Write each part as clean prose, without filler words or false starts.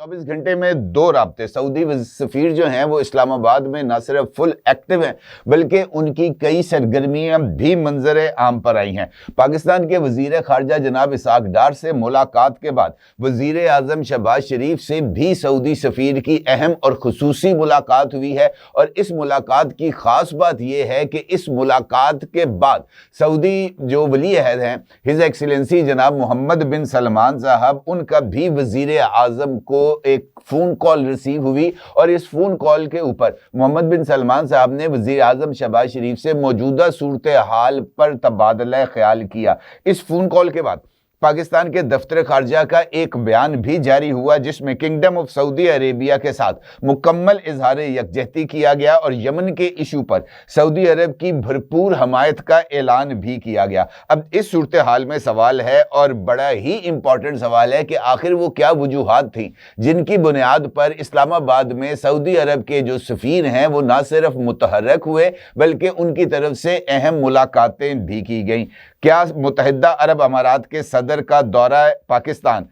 24 घंटे में 2 राब्ते। सऊदी सफीर जो हैं वो इस्लाम आबाद में न सिर्फ फुल एक्टिव हैं बल्कि उनकी कई सरगर्मियां भी मंजर आम पर आई हैं। पाकिस्तान के वजीर खारजा जनाब इसहाक डार से मुलाकात के बाद वजीर आजम शहबाज शरीफ से भी सऊदी सफीर की अहम और खुसूसी मुलाकात हुई है। और इस मुलाकात की खास बात यह है कि इस मुलाकात के बाद सऊदी जो वली अहद हैं हिज एक्सीलेंसी जनाब मोहम्मद बिन सलमान साहब, उनका भी वजीर आजम को एक फोन कॉल रिसीव हुई। और इस फोन कॉल के ऊपर मोहम्मद बिन सलमान साहब ने वजीर आजम शहबाज शरीफ से मौजूदा सूरत हाल पर तबादला ख्याल किया। इस फोन कॉल के बाद पाकिस्तान के दफ्तर खारजा का एक बयान भी जारी हुआ जिसमें किंगडम ऑफ सऊदी अरेबिया के साथ मुकम्मल इजहार यकजहती किया गया और यमन के इशू पर सऊदी अरब की भरपूर हमायत का ऐलान भी किया गया। अब इस सूरत हाल में सवाल है और बड़ा ही इंपॉर्टेंट सवाल है कि आखिर वो क्या वजूहात थी जिनकी बुनियाद पर इस्लामाबाद में सऊदी अरब के जो सफीर हैं वो ना सिर्फ मुतहर्रक हुए बल्कि उनकी तरफ से अहम मुलाकातें भी की गईं। क्या मुत्तहिदा अरब अमारात के सदर का दौरा पाकिस्तान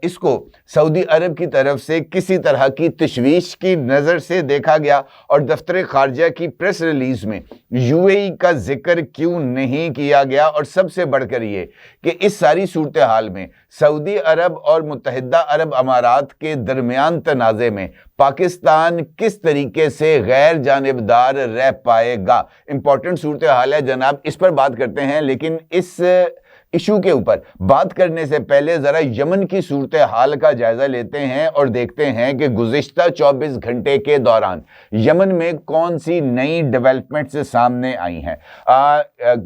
इसको सऊदी अरब की तरफ से किसी तरह की तशवीश की नज़र से देखा गया और दफ्तर खारजा की प्रेस रिलीज में यूएई का जिक्र क्यों नहीं किया गया? और सबसे बढ़कर ये कि इस सारी सूरत हाल में सऊदी अरब और मुत्तहिदा अरब अमारात के दरमियान तनाज़े में पाकिस्तान किस तरीके से गैर जानिबदार रह पाएगा? इंपॉर्टेंट सूरत हाल है जनाब, इस पर बात करते हैं। लेकिन इस इशू के ऊपर बात करने से पहले जरा यमन की सूरत हाल का जायजा लेते हैं और देखते हैं कि गुज़िश्ता 24 घंटे के दौरान यमन में कौन सी नई डेवलपमेंट्स सामने आई हैं।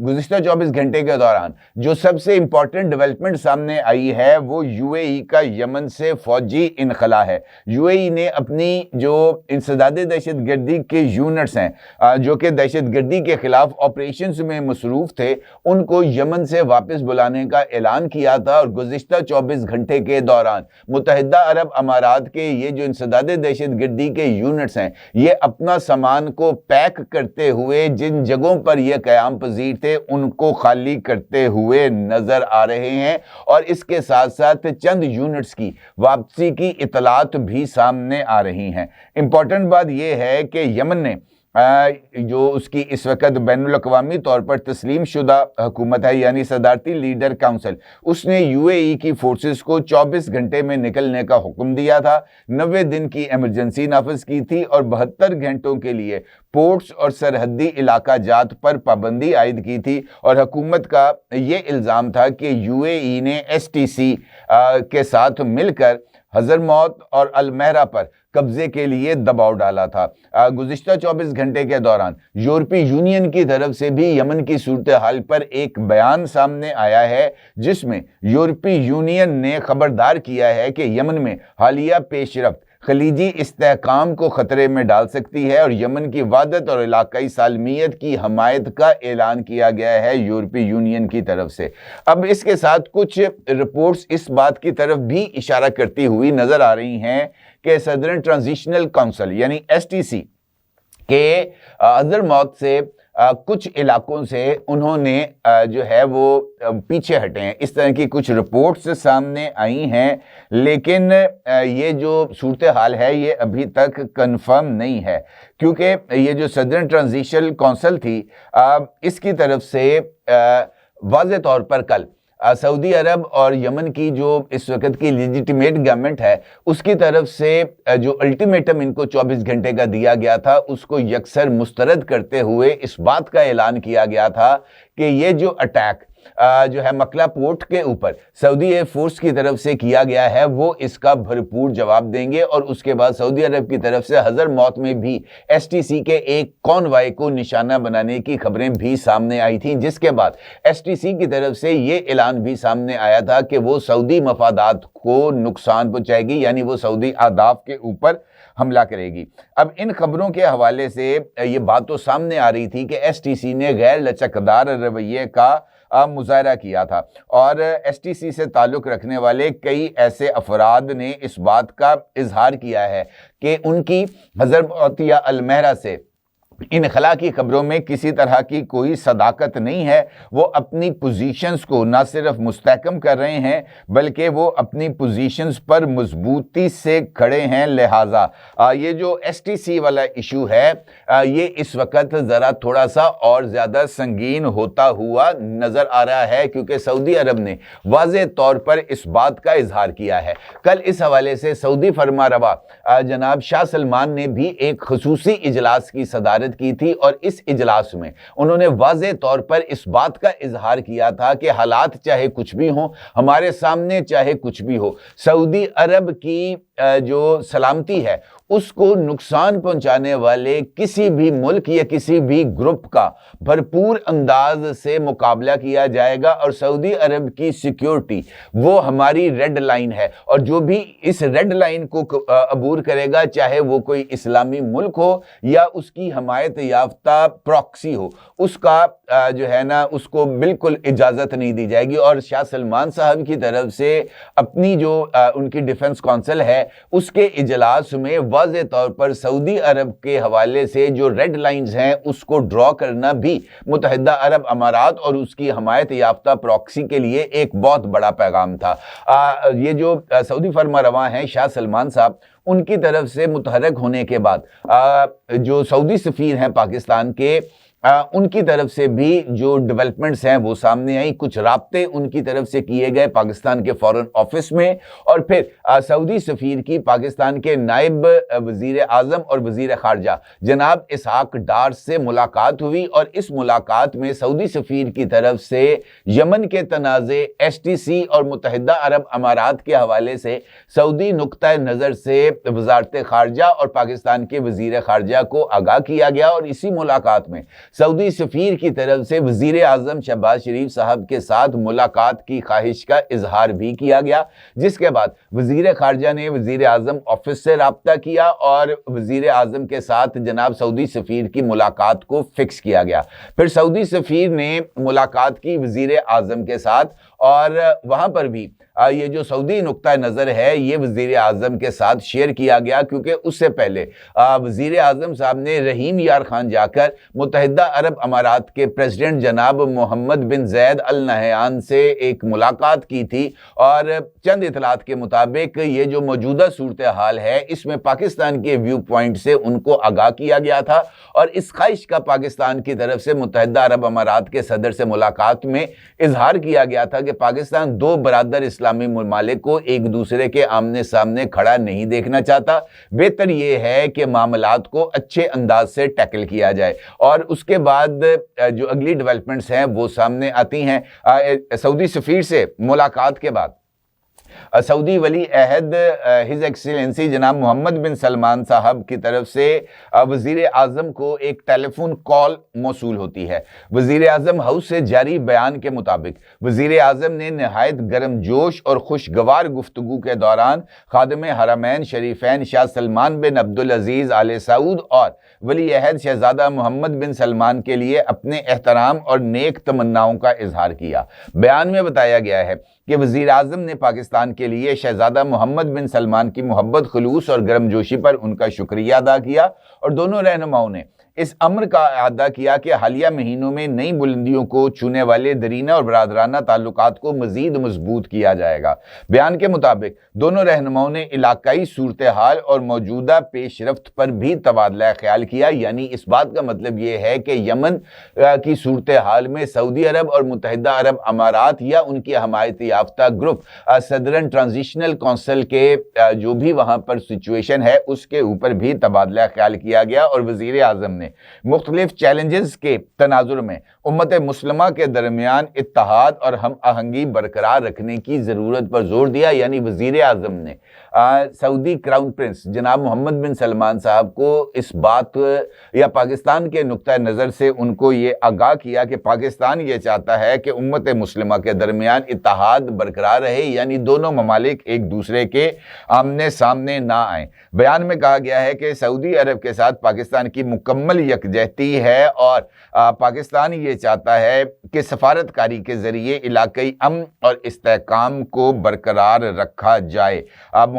गुज़िश्ता 24 घंटे के दौरान जो सबसे इंपॉर्टेंट डेवलपमेंट सामने आई है वो यूएई का यमन से फौजी इनखला है। यूएई ने अपनी जो इंसदाद दहशतगर्दी के यूनिट्स हैं जो कि दहशतगर्दी के खिलाफ ऑपरेशंस में मसरूफ थे, उनको यमन से वापस बुलाने का ऐलान किया था। और गुज़िश्ता 24 घंटे के दौरान मुत्तहिदा अरब अमारात के ये जो इंसदाद दहशतगर्दी के यूनिट्स हैं ये अपना सामान को पैक करते हुए जिन जगहों पर ये क़याम पज़ीर थे उनको खाली करते हुए नजर आ रहे हैं। और इसके साथ साथ चंद यूनिट्स की वापसी की इतलात भी सामने आ रही हैं। इंपॉर्टेंट बात यह है कि यमन ने जो उसकी इस वक्त बैनुल अक़वामी तौर पर तस्लीम शुदा हुकूमत है यानी सदारती लीडर काउंसिल, उसने यूएई की फोर्सेस को 24 घंटे में निकलने का हुक्म दिया था, 90 दिन की एमरजेंसी नाफिज की थी और 72 घंटों के लिए पोर्ट्स और सरहदी इलाका जात पर पाबंदी आयद की थी। और हुकूमत का ये इल्ज़ाम था कि यूएई ने एसटीसी के साथ मिलकर हज़रमौत और अलमहरा पर कब्जे के लिए दबाव डाला था। गुज़िश्ता 24 घंटे के दौरान यूरोपीय यूनियन की तरफ से भी यमन की सूरत हाल पर एक बयान सामने आया है जिसमें यूरोपीय यूनियन ने खबरदार किया है कि यमन में हालिया पेशरफ्त खलीजी इस्तेहकाम को खतरे में डाल सकती है और यमन की वादत और इलाकाई सालमियत की हमायत का ऐलान किया गया है यूरोपीय यूनियन की तरफ से। अब इसके साथ कुछ रिपोर्ट्स इस बात की तरफ भी इशारा करती हुई नजर आ रही हैं कि सदर्न ट्रांजिशनल काउंसिल यानी एसटीसी के हज़रमौत से कुछ इलाकों से उन्होंने जो है वो पीछे हटे हैं। इस तरह की कुछ रिपोर्ट्स सामने आई हैं, लेकिन ये जो सूरत हाल है ये अभी तक कंफर्म नहीं है क्योंकि ये जो सदर्न ट्रांजिशनल काउंसिल थी इसकी तरफ से वाज़ेह तौर पर कल सऊदी अरब और यमन की जो इस वक्त की लेजिटिमेट गवर्नमेंट है उसकी तरफ से जो अल्टीमेटम इनको 24 घंटे का दिया गया था उसको यकसर मुस्तरद करते हुए इस बात का ऐलान किया गया था कि ये जो अटैक जो है मकला पोर्ट के ऊपर सऊदी एयर फोर्स की तरफ से किया गया है वो इसका भरपूर जवाब देंगे। और उसके बाद सऊदी अरब की तरफ से हज़रमौत में भी एसटीसी के एक कॉनवाय को निशाना बनाने की खबरें भी सामने आई थी, जिसके बाद एसटीसी की तरफ से ये ऐलान भी सामने आया था कि वो सऊदी मफादात को नुकसान पहुंचाएगी यानी वो सऊदी आदाफ के ऊपर हमला करेगी। अब इन खबरों के हवाले से ये बात तो सामने आ रही थी कि एसटीसी ने गैर लचकदार रवैये का मुजाहरा किया था और एसटीसी से ताल्लुक़ रखने वाले कई ऐसे अफराद ने इस बात का इजहार किया है कि उनकी हज़रमौत या अलमहरा से इनखला की खबरों में किसी तरह की कोई सदाकत नहीं है। वो अपनी पोजीशंस को ना सिर्फ मुस्तहकम कर रहे हैं बल्कि वो अपनी पोजीशंस पर मजबूती से खड़े हैं। लिहाजा ये जो STC वाला इशू है ये इस वक्त ज़रा थोड़ा सा और ज़्यादा संगीन होता हुआ नज़र आ रहा है, क्योंकि सऊदी अरब ने वाज़ेह तौर पर इस बात का इजहार किया है। कल इस हवाले से सऊदी फरमारवा जनाब शाह सलमान ने भी एक खसूसी इजलास की सदारत की थी और इस इजलास में उन्होंने वाज़ेह तौर पर इस बात का इजहार किया था कि हालात चाहे कुछ भी हो, हमारे सामने चाहे कुछ भी हो, सऊदी अरब की जो सलामती है उसको नुकसान पहुंचाने वाले किसी भी मुल्क या किसी भी ग्रुप का भरपूर अंदाज से मुकाबला किया जाएगा और सऊदी अरब की सिक्योरिटी वो हमारी रेड लाइन है। और जो भी इस रेड लाइन को अबूर करेगा, चाहे वो कोई इस्लामी मुल्क हो या उसकी हमायत याफ्ता प्रॉक्सी हो, उसका जो है ना उसको बिल्कुल इजाज़त नहीं दी जाएगी। और शाह सलमान साहब की तरफ से अपनी जो उनकी डिफेंस काउंसिल है उसके इजलास में वाज़ेह तौर पर सऊदी अरब के हवाले से जो रेड लाइंस हैं उसको ड्रॉ करना भी मुत्तहिदा अरब अमारात और उसकी हमायत याफ्ता प्रॉक्सी के लिए एक बहुत बड़ा पैगाम था। ये जो सऊदी फरमारवा हैं शाह सलमान साहब, उनकी तरफ से मुतहर्रिक होने के बाद जो सऊदी सफीर हैं पाकिस्तान के, उनकी तरफ से भी जो डेवलपमेंट्स हैं वो सामने आई। कुछ राब्ते उनकी तरफ से किए गए पाकिस्तान के फॉरेन ऑफिस में, और फिर सऊदी सफीर की पाकिस्तान के नायब वजीर आज़म और वजीर खारजा जनाब इसहाक डार से मुलाकात हुई। और इस मुलाकात में सऊदी सफीर की तरफ से यमन के तनाज़े, STC और मुत्तहिदा अरब अमारात के हवाले से सऊदी नुक्ता नज़र से वजारत खारजा और पाकिस्तान के वजीर खारजा को आगाह किया गया। और इसी मुलाकात में सऊदी सफीर की तरफ से वजीर आज़म शहबाज शरीफ साहब के साथ मुलाकात की ख्वाहिश का इजहार भी किया गया, जिसके बाद वजीर खारजा ने वजीर आज़म ऑफिस से राब्ता किया और वजीर आज़म के साथ जनाब सऊदी सफीर की मुलाकात को फिक्स किया गया। फिर सऊदी सफीर ने मुलाकात की वजीर आज़म के साथ और वहाँ पर भी ये जो सऊदी नुक्ता नज़र है ये वज़ीर आज़म के साथ शेयर किया गया, क्योंकि उससे पहले वज़ीर आज़म साहब ने रहीम यार खान जाकर मुत्तहिदा अरब अमारात के प्रेसिडेंट जनाब मोहम्मद बिन ज़ैद अल नहयान से एक मुलाकात की थी। और चंद इतलात के मुताबिक ये जो मौजूदा सूरत हाल है इसमें पाकिस्तान के व्यू पॉइंट से उनको आगाह किया गया था और इस ख्वाहिश का पाकिस्तान की तरफ से मुत्तहिदा अरब अमारात के सदर से मुलाकात में इजहार किया गया था कि पाकिस्तान दो बरादर इस्लामी ममालिक को एक दूसरे के आमने सामने खड़ा नहीं देखना चाहता। बेहतर ये है कि मामलात को अच्छे अंदाज से टैकल किया जाए। और उसके बाद जो अगली डेवलपमेंट्स हैं वो सामने आती हैं। सऊदी सफीर से मुलाकात के बाद सऊदी वली अहद हिज एक्सीलेंसी जनाब मोहम्मद बिन सलमान साहब की तरफ से वजीर आज़म को एक टेलीफोन कॉल मौसूल होती है। वजीर आज़म हाउस से जारी बयान के मुताबिक वजीर आज़म ने नहायत गर्मजोश और खुशगवार गुफ्तगू के दौरान खादिम हरमैन शरीफैन शाह सलमान बिन अब्दुल अजीज़ आले सऊद और वली अहद शहजादा मोहम्मद बिन सलमान के लिए अपने एहतराम और नेक तमन्नाओं का इजहार किया। बयान में बताया गया है कि वज़ीर आज़म ने पाकिस्तान के लिए शहजादा मोहम्मद बिन सलमान की मोहब्बत, खुलूस और गर्मजोशी पर उनका शुक्रिया अदा किया और दोनों रहनुमाओं ने इस अम्र का अदा किया कि हालिया महीनों में नई बुलंदियों को छूने वाले दरीना और बरादराना ताल्लुकात को मज़ीद मजबूत किया जाएगा। बयान के मुताबिक दोनों रहनुमाओं ने इलाकाई सूरत हाल और मौजूदा पेशरफ्त पर भी तबादला ख्याल किया। यानी इस बात का मतलब ये है कि यमन की सूरत हाल में सऊदी अरब और मुत्तहिदा अरब अमारात या उनकी हमायत याफ्ता ग्रुप सदरन ट्रांजिशनल काउंसिल के जो भी वहाँ पर सिचुएशन है उसके ऊपर भी तबादला ख्याल किया गया। और वज़ीर आज़म ने मुख्तलिफ चैलेंजेस के तनाजुर में उम्मत मुस्लिमा के दरमियान इत्तेहाद और हम आहंगी बरकरार रखने की ज़रूरत पर जोर दिया। यानी वज़ीर आज़म ने सऊदी क्राउन प्रिंस जनाब मोहम्मद बिन सलमान साहब को इस बात या पाकिस्तान के नुक्ता नज़र से उनको ये आगाह किया कि पाकिस्तान ये चाहता है कि उम्मत मुस्लिमा के दरमियान इत्तेहाद बरकरार रहे, यानी दोनों ममालिक एक दूसरे के आमने सामने ना आए। बयान में कहा गया है कि सऊदी अरब के साथ पाकिस्तान की मुकम्मल यकजहती है और पाकिस्तान ये चाहता है कि सफारतकारी के ज़रिए इलाकाई अमन और इस्तेहकाम को बरकरार रखा जाए।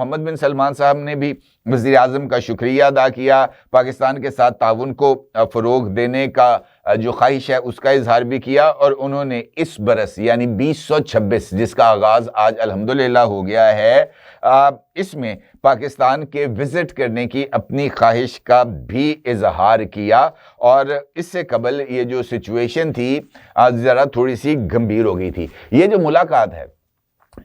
मोहम्मद बिन सलमान साहब ने भी वज़ीर आज़म का शुक्रिया अदा किया, पाकिस्तान के साथ ताउन को फ़रोग़ देने का जो ख्वाहिश है उसका इजहार भी किया, और उन्होंने इस बरस यानी 2026 जिसका आगाज़ आज अल्हम्दुलिल्लाह हो गया है, इसमें पाकिस्तान के विज़िट करने की अपनी ख्वाहिश का भी इजहार किया। और इससे कबल ये जो सिचुएशन थी ज़रा थोड़ी सी गंभीर हो गई थी। ये जो मुलाकात है,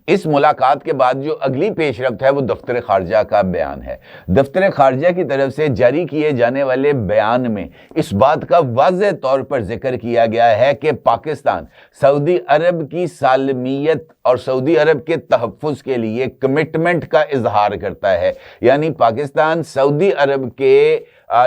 इस मुलाकात के बाद जो अगली पेशरफ्त है वो दफ्तर खारजा का बयान है। दफ्तर खारजा की तरफ से जारी किए जाने वाले बयान में इस बात का वाज़ेह तौर पर जिक्र किया गया है कि पाकिस्तान सऊदी अरब की सालमियत और सऊदी अरब के तहफ़्फ़ुज़ के लिए कमिटमेंट का इजहार करता है। यानी पाकिस्तान सऊदी अरब के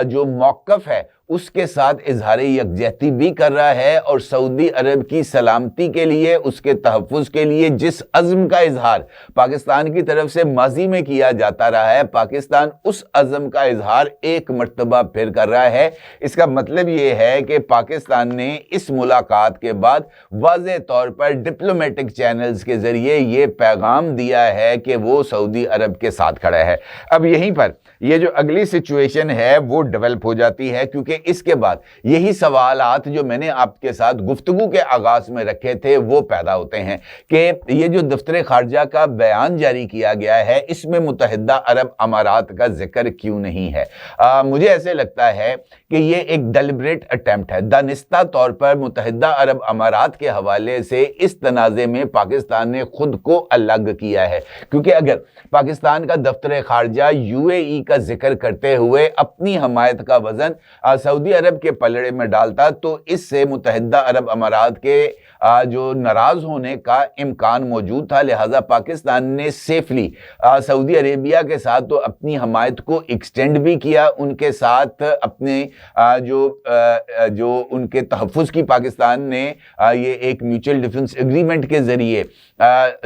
जो मौक़िफ़ है उसके साथ इजहार यकजहती भी कर रहा है, और सऊदी अरब की सलामती के लिए, उसके तहफ़्फ़ुज़ के लिए जिस अज़्म का इजहार पाकिस्तान की तरफ से माजी में किया जाता रहा है, पाकिस्तान उस अज़्म का इजहार एक मर्तबा फिर कर रहा है। इसका मतलब ये है कि पाकिस्तान ने इस मुलाकात के बाद वाज़ेह तौर पर डिप्लोमेटिक चैनल्स के ज़रिए ये पैगाम दिया है कि वो सऊदी अरब के साथ खड़ा है। अब यहीं पर ये जो अगली सिचुएशन है वो डेवलप हो जाती है, क्योंकि इसके बाद यही सवालात जो मैंने आपके साथ गुफ्तगू के आगाज में रखे थे वो पैदा होते हैं कि ये जो दफ्तर खारजा का बयान जारी किया गया है इसमें मुत्तहिदा अरब अमारात का जिक्र क्यों नहीं है। मुझे ऐसे लगता है कि ये एक डेलिब्रेट अटेम्प्ट है, दानिस्ता तौर पर मुत्तहिदा अरब अमारात के हवाले से इस तनाज़े में पाकिस्तान ने खुद को अलग किया है। क्योंकि अगर पाकिस्तान का दफ्तर खारजा यूएई का जिक्र करते हुए अपनी हमायत का वजन सऊदी अरब के पलड़े में डालता तो इससे मुत्तहिदा अरब अमारात के जो नाराज होने का इम्कान मौजूद था। लिहाजा पाकिस्तान ने सेफली सऊदी अरेबिया के साथ तो अपनी हमायत को एक्सटेंड भी किया, उनके साथ अपने जो उनके तहफ़्फ़ुज़ की पाकिस्तान ने ये एक म्यूचुअल डिफेंस एग्रीमेंट के ज़रिए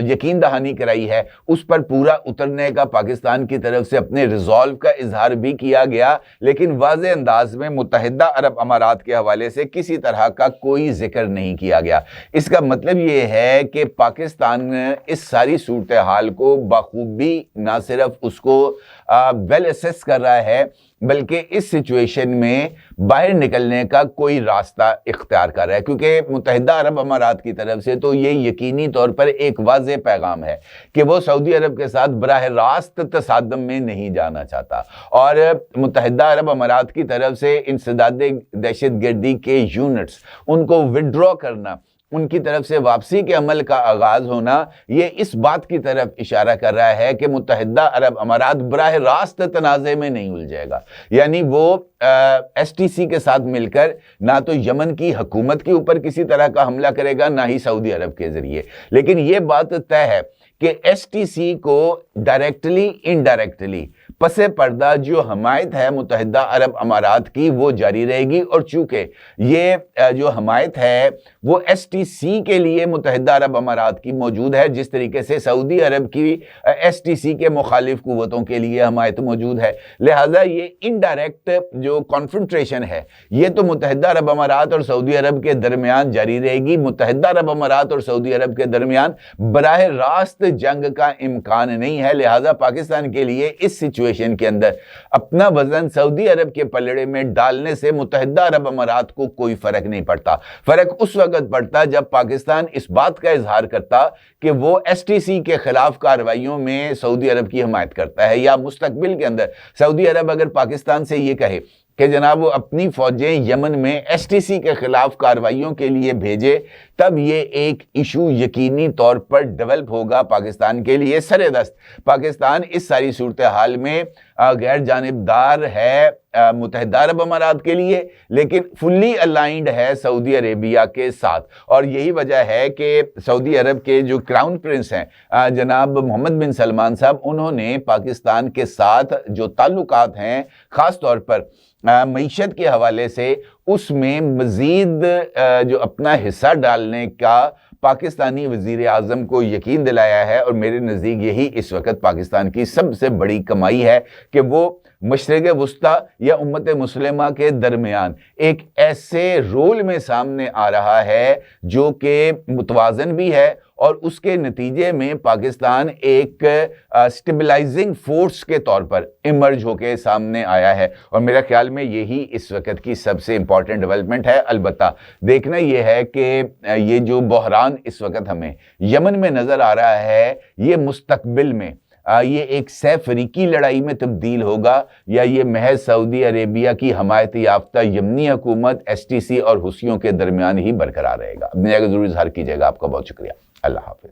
यकीन दहानी कराई है, उस पर पूरा उतरने का पाकिस्तान की तरफ से अपने रिजॉल्व का इजहार भी किया गया। लेकिन वाज़ेह अंदाज में मुत्तहिदा अरब अमारात के हवाले से किसी तरह का कोई जिक्र नहीं किया गया। इसका मतलब ये है कि पाकिस्तान इस सारी सूरत हाल को बखूबी ना सिर्फ उसको वेल असेस कर रहा है, बल्कि इस सिचुएशन में बाहर निकलने का कोई रास्ता इख्तियार कर रहा है। क्योंकि मुत्तहिदा अरब अमारात की तरफ से तो ये यकीनी तौर पर एक वाज़ेह पैगाम है कि वो सऊदी अरब के साथ बराह रास्त तसादम में नहीं जाना चाहता, और मुत्तहिदा अरब अमारात की तरफ से इंसदाद दहशतगर्दी के यूनिट्स उनको विड्रॉ करना, उनकी तरफ से वापसी के अमल का आगाज होना, ये इस बात की तरफ इशारा कर रहा है कि मुत्तहिदा अरब अमारात बराह रास्त तनाज़े में नहीं उलझेगा। यानी वो एसटीसी के साथ मिलकर ना तो यमन की हुकूमत के ऊपर किसी तरह का हमला करेगा, ना ही सऊदी अरब के जरिए। लेकिन ये बात तय है कि एसटीसी को डायरेक्टली इनडायरेक्टली पसे पर्दा जो हमायत है मुत्तहिदा अरब अमारात की वो जारी रहेगी, और चूंकि ये जो हमायत है वो एसटीसी के लिए मुत्तहिदा अरब अमारात की मौजूद है, जिस तरीके से सऊदी अरब की एसटीसी के मुखालिफ कुव्वतों के लिए हमायत मौजूद है। लिहाजा ये इनडायरेक्ट जो कॉन्फ्रंट्रेशन है ये तो मुत्तहिदा अरब अमारात और सऊदी अरब के दरमियान जारी रहेगी। मुत्तहिदा अरब अमारात और सऊदी अरब के दरमियान बराह रास्त जंग का इम्कान नहीं है। लिहाजा पाकिस्तान के लिए इस सिचुएशन के अंदर अपना वजन सऊदी अरब के पलड़े में डालने से मुत्तहिदा अरब अमारात को कोई फर्क नहीं पड़ता। फर्क उस वक्त पड़ता जब पाकिस्तान इस बात का इजहार करता कि वो एसटीसी के खिलाफ कार्रवाइयों में सऊदी अरब की हमायत करता है, या मुस्तकबिल के अंदर सऊदी अरब अगर पाकिस्तान से ये कहे कि जनाब वो अपनी फौजें यमन में एसटीसी के खिलाफ कार्रवाइयों के लिए भेजे, तब ये एक इशू यकीनी तौर पर डेवलप होगा पाकिस्तान के लिए सरेदस्त। पाकिस्तान इस सारी सूरत हाल में गैर जानिबदार है मुत्तहिदा अरब अमारात के लिए, लेकिन फुल्ली अलाइंड है सऊदी अरेबिया के साथ। और यही वजह है कि सऊदी अरब के जो क्राउन प्रिंस हैं जनाब मोहम्मद बिन सलमान साहब, उन्होंने पाकिस्तान के साथ जो ताल्लुकात हैं ख़ास तौर पर मईशत के हवाले से उसमें मज़ीद जो अपना हिस्सा डालने का पाकिस्तानी वज़ीर आज़म को यकीन दिलाया है। और मेरे नज़दीक यही इस वक्त पाकिस्तान की सबसे बड़ी कमाई है कि वो मशरिक़ वुस्ता या उम्मत मुस्लिमा के दरमियान एक ऐसे रोल में सामने आ रहा है जो कि मुतवाज़न भी है اور اس کے نتیجے میں پاکستان ایک سٹیبلائزنگ فورس کے طور پر ایمرج ہو کے سامنے آیا ہے، اور میرا خیال میں یہی اس وقت کی سب سے امپورٹنٹ ڈیولپمنٹ ہے۔ البتہ دیکھنا یہ ہے کہ یہ جو بحران اس وقت ہمیں یمن میں نظر آ رہا ہے، یہ مستقبل میں یہ ایک سہ فریقی لڑائی میں تبدیل ہوگا، یا یہ محض سعودی عربیہ کی حمایت یافتہ یمنی حکومت STC اور حوثیوں کے درمیان ہی برقرار رہے گا۔ اپنی جگہ ضرور اظہار کیجیے گا۔ آپ کا بہت شکریہ۔ اللہ حافظ۔